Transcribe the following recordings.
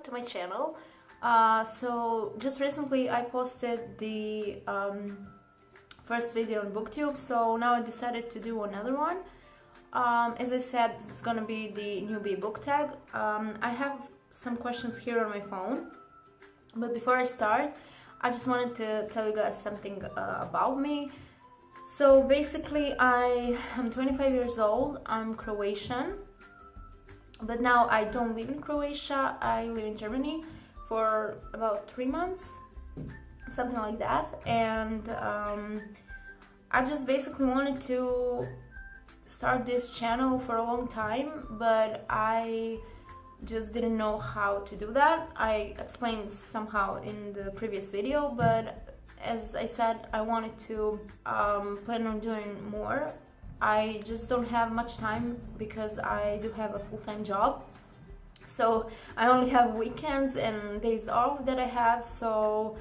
to my channel. So just recently I posted the first video on BookTube, so now I decided to do another one. As I said, it's gonna be the newbie book tag. I have some questions here on my phone, but before I start, I just wanted to tell you guys something about me. So basically, I am 25 years old. I'm Croatian, but now I don't live in Croatia. I live in Germany for about 3 months, something like that. And I just basically wanted to start this channel for a long time, but I just didn't know how to do that. I explained somehow in the previous video, but as I said, I wanted to plan on doing more. I just don't have much time because I do have a full-time job, so I only have weekends and days off that I have. So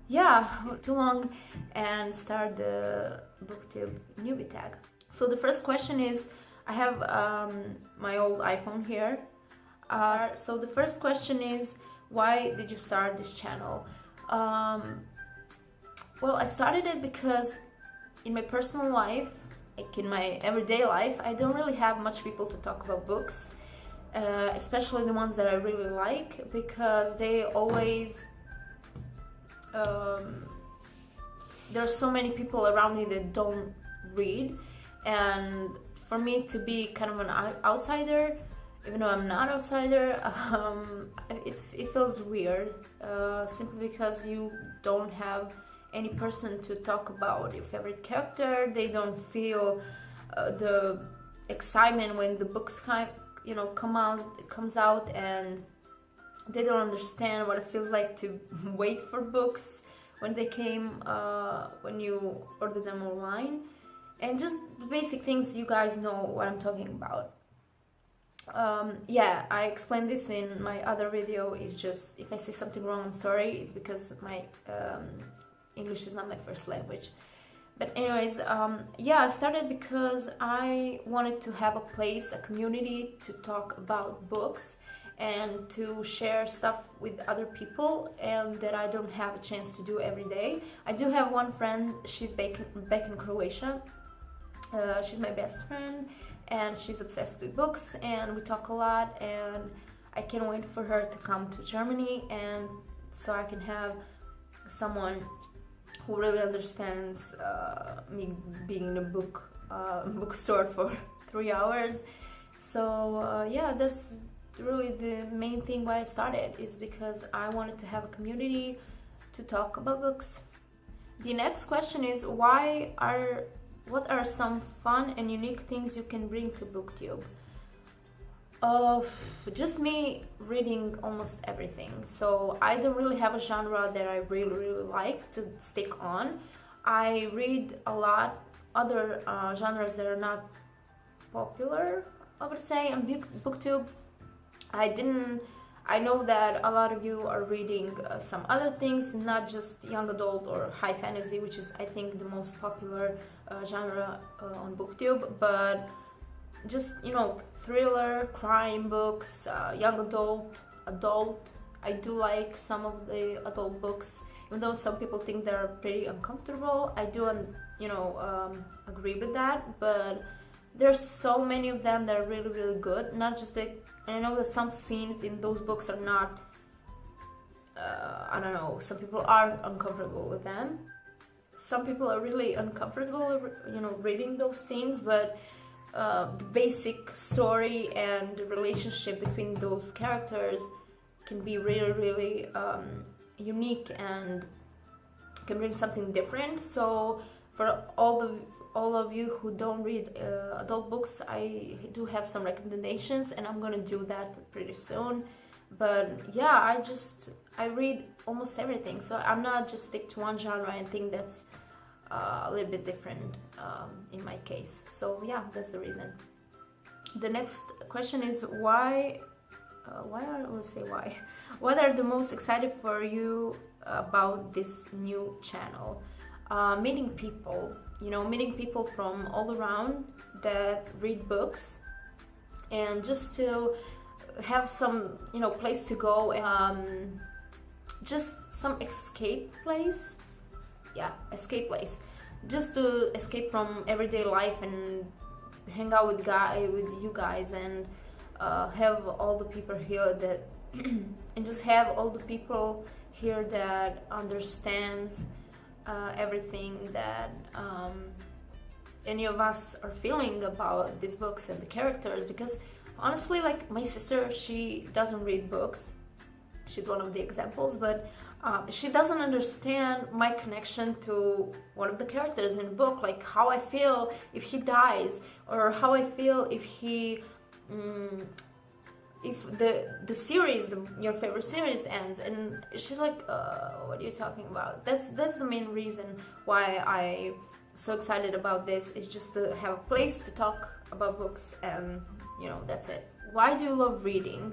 yeah, too long, and start the BookTube Newbie Tag. So the first question is, I have my old iPhone here. So the first question is, why did you start this channel? Well, I started it because in my personal life, like in my everyday life, I don't really have much people to talk about books, especially the ones that I really like, because they always there are so many people around me that don't read, and for me to be kind of an outsider, even though I'm not outsider, it feels weird, simply because you don't have any person to talk about your favorite character. They don't feel the excitement when the books comes out, and they don't understand what it feels like to wait for books when they came, when you order them online, and just the basic things. You guys know what I'm talking about. Yeah, I explained this in my other video. It's just, if I say something wrong, I'm sorry. It's because my English is not my first language. But anyways, yeah, I started because I wanted to have a place, a community to talk about books and to share stuff with other people, and that I don't have a chance to do every day. I do have one friend, she's back in Croatia. She's my best friend, and she's obsessed with books, and we talk a lot, and I can't wait for her to come to Germany, and so I can have someone who really understands me being in a bookstore for 3 hours. So yeah, that's really the main thing why I started, is because I wanted to have a community to talk about books. The next question is, what are some fun and unique things you can bring to BookTube? Just me reading almost everything. So I don't really have a genre that I really like to stick on. I read a lot other genres that are not popular, I would say, on BookTube. I know that a lot of you are reading some other things, not just young adult or high fantasy, which is, I think, the most popular genre on BookTube, but just, thriller, crime books, young adult. I do like some of the adult books, even though some people think they're pretty uncomfortable. I do, agree with that, but there's so many of them that are really good. Not just big, and I know that some scenes in those books are not, I don't know, some people are uncomfortable with them. Some people are really uncomfortable, reading those scenes, but the basic story and the relationship between those characters can be really unique and can bring something different. So for all of you who don't read adult books, I do have some recommendations, and I'm gonna do that pretty soon. But yeah, I read almost everything, so I'm not just stick to one genre and think that's a little bit different in my case. So yeah, that's the reason. The next question is, why what are the most excited for you about this new channel? Meeting people, meeting people from all around that read books, and just to have some, you know, place to go, and just some escape place. Yeah, escape place, just to escape from everyday life and hang out with you guys, and have all the people here that and just have all the people here that understands everything that any of us are feeling about these books and the characters. Because honestly, like my sister, she doesn't read books. She's one of the examples, but she doesn't understand my connection to one of the characters in the book, like how I feel if he dies, or how I feel if he if the series, your favorite series ends. And she's like, what are you talking about? That's the main reason why I so excited about this, is just to have a place to talk about books, and you know, that's it. Why do you love reading?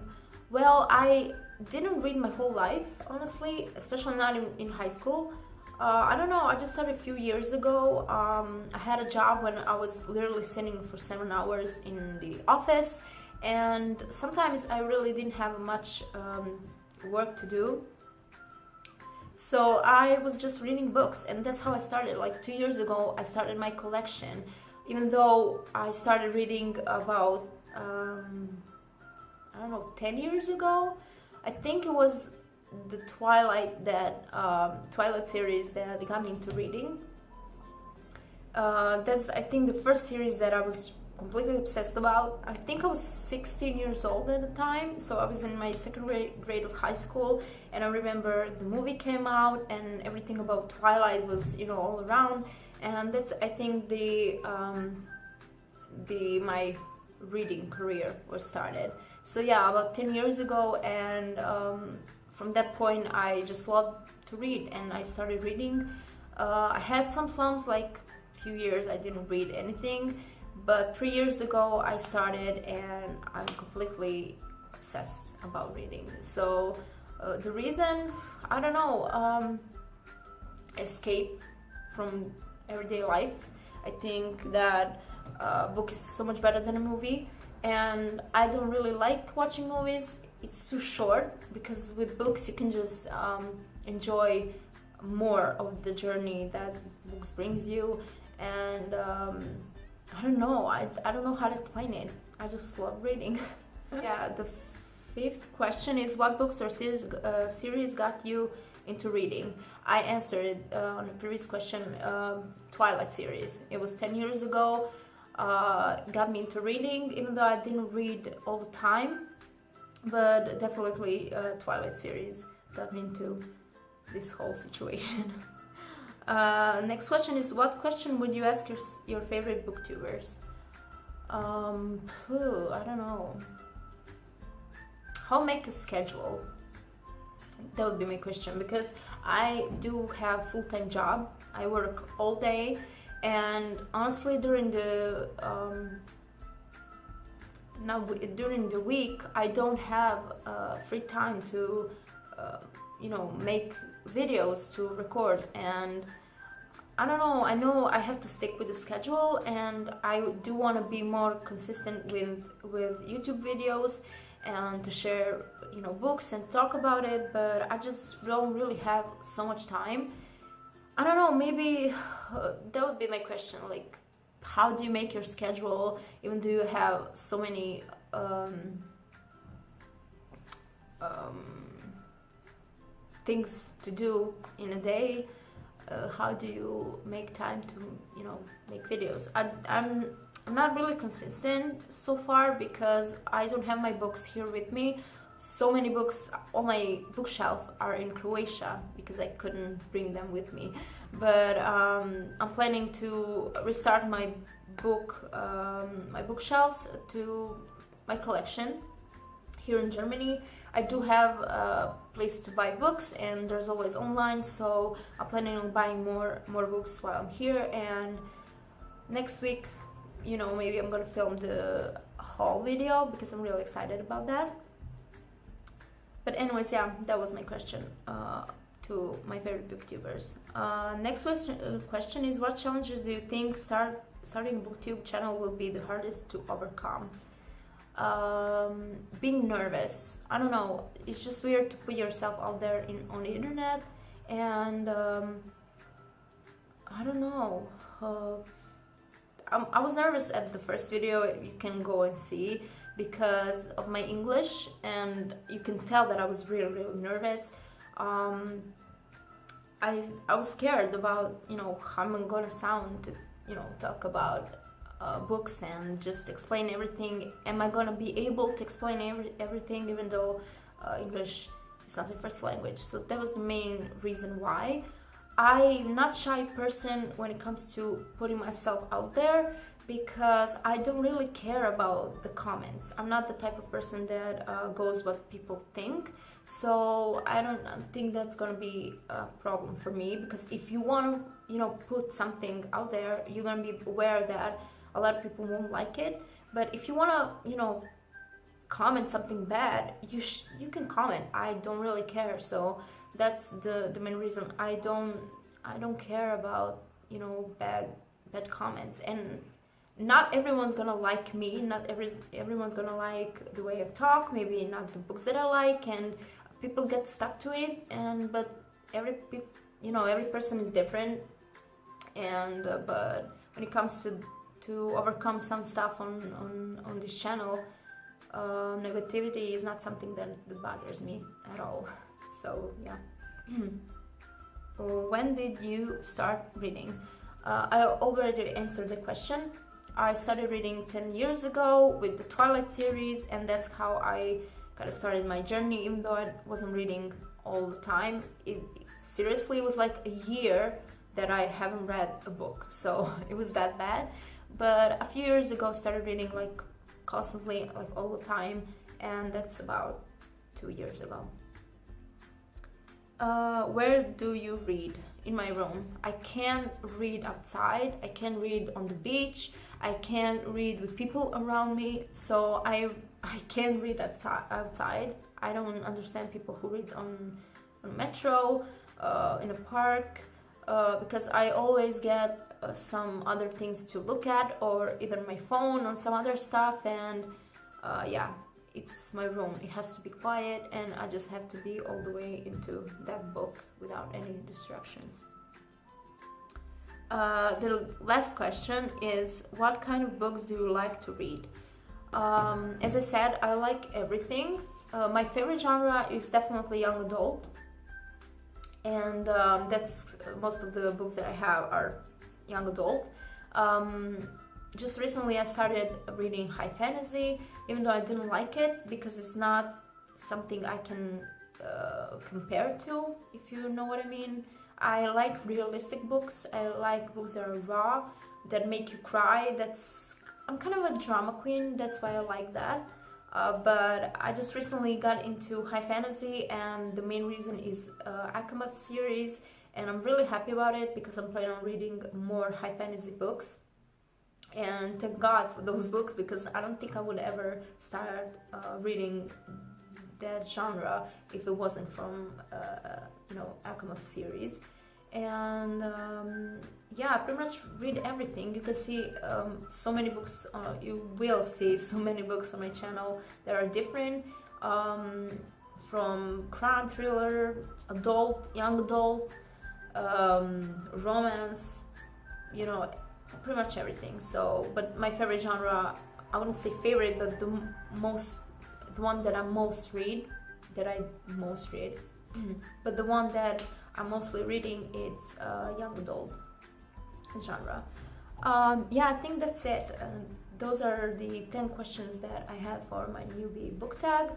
Well, I didn't read my whole life, honestly, especially not in high school. I don't know, I just started a few years ago. I had a job when I was literally sitting for 7 hours in the office, and sometimes I really didn't have much work to do. So I was just reading books, and that's how I started. Like 2 years ago, I started my collection, even though I started reading about, I don't know, 10 years ago. I think it was the Twilight series that got me into reading. That's, I think, the first series that I was completely obsessed about. I think I was 16 years old at the time, so I was in my second grade of high school, and I remember the movie came out and everything about Twilight was, you know, all around, and that's, I think, my reading career was started. So yeah, about 10 years ago, and from that point I just loved to read, and I started reading. I had some slumps, like a few years I didn't read anything, but 3 years ago I started, and I'm completely obsessed about reading. So the reason, I don't know, escape from everyday life. I think that a book is so much better than a movie, and I don't really like watching movies. It's too short, because with books you can just enjoy more of the journey that books brings you, and I don't know, I don't know how to explain it. I just love reading. Yeah, the fifth question is, what books or series got you into reading? I answered on the previous question, Twilight series. It was 10 years ago. Got me into reading, even though I didn't read all the time, but definitely Twilight series got me into this whole situation. Next question is, what question would you ask your favorite booktubers? I don't know. How make a schedule? That would be my question, because I do have full-time job. I work all day, and honestly, during the week, I don't have free time to, you know, make videos to record. And I don't know, I know I have to stick with the schedule, and I do want to be more consistent with YouTube videos and to share, you know, books and talk about it, but I just don't really have so much time. I don't know, maybe that would be my question, like, how do you make your schedule even though you have so many things to do in a day? How do you make time to, you know, make videos? I'm not really consistent so far, because I don't have my books here with me. So many books on my bookshelf are in Croatia, because I couldn't bring them with me. But I'm planning to restart my bookshelves to my collection here in Germany. I do have a place to buy books, and there's always online, so I'm planning on buying more books while I'm here. And next week, you know, maybe I'm gonna film the haul video, because I'm really excited about that. But anyways, yeah, that was my question to my favorite booktubers. Next question is, what challenges do you think starting a booktube channel will be the hardest to overcome? being nervous. I don't know, it's just weird to put yourself out there on the internet, and I don't know. I was nervous at the first video, you can go and see, because of my English, and you can tell that I was really nervous. I was scared about, you know, how I'm gonna sound to, you know, talk about books and just explain everything. Am I gonna be able to explain everything, even though English is not my first language? So that was the main reason why. I'm not shy person when it comes to putting myself out there, because I don't really care about the comments. I'm not the type of person that goes what people think. So I don't think that's gonna be a problem for me, because if you want to, you know, put something out there, you're gonna be aware that a lot of people won't like it. But if you want to, you know, comment something bad, you can comment. I don't really care. So that's the main reason. I don't care about, you know, bad comments. And not everyone's gonna like me, not everyone's gonna like the way I talk, maybe not the books that I like, and people get stuck to it. And but every person is different, and but when it comes to overcome some stuff on this channel, negativity is not something that bothers me at all. So yeah. When did you start reading? I already answered the question. I started reading 10 years ago with the Twilight series, and that's how I kind of started my journey, even though I wasn't reading all the time. It seriously was like a year that I haven't read a book, so it was that bad. But a few years ago I started reading like constantly, like all the time, and that's about 2 years ago. Where do you read? In my room. I can't read outside, I can't read on the beach, I can't read with people around me, so I can't read outside. I don't understand people who read on metro, in a park, because I always get some other things to look at, or either my phone or some other stuff, and yeah, it's my room. It has to be quiet, and I just have to be all the way into that book without any distractions. The last question is, what kind of books do you like to read? As I said, I like everything. My favorite genre is definitely young adult, and that's most of the books that I have are young adult. Just recently I started reading high fantasy, even though I didn't like it, because it's not something I can compare to, if you know what I mean. I like realistic books. I like books that are raw, that make you cry. I'm kind of a drama queen, that's why I like that. But I just recently got into high fantasy, and the main reason is Akamov series, and I'm really happy about it because I'm planning on reading more high fantasy books. And thank God for those books, because I don't think I would ever start reading that genre if it wasn't from Akamov series. And yeah, I pretty much read everything. You can see so many books, you will see so many books on my channel that are different, from crime, thriller, adult, young adult, romance, you know, pretty much everything. So, but my favorite genre, I wouldn't say favorite, but the one that I most read, but the one that I'm mostly reading is young adult genre. Yeah, I think that's it. Those are the 10 questions that I had for my newbie book tag.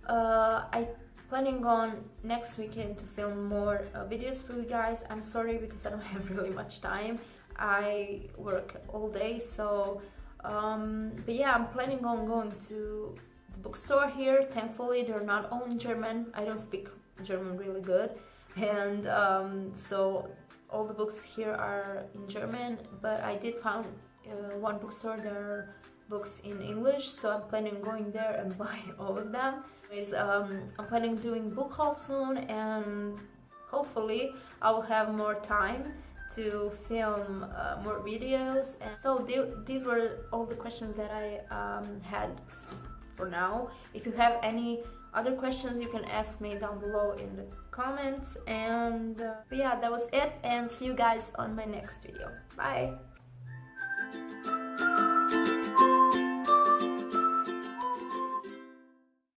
I'm planning on next weekend to film more videos for you guys. I'm sorry because I don't have really much time. I work all day, so but yeah, I'm planning on going to the bookstore here. Thankfully they're not all in German. I don't speak German really good, and so all the books here are in German, but I did find one bookstore there are books in English, so I'm planning on going there and buy all of them. I'm planning on doing book haul soon, and hopefully I will have more time to film more videos. And so these were all the questions that I had for now. If you have any other questions, you can ask me down below in the comments. And but yeah, that was it, and see you guys on my next video. Bye.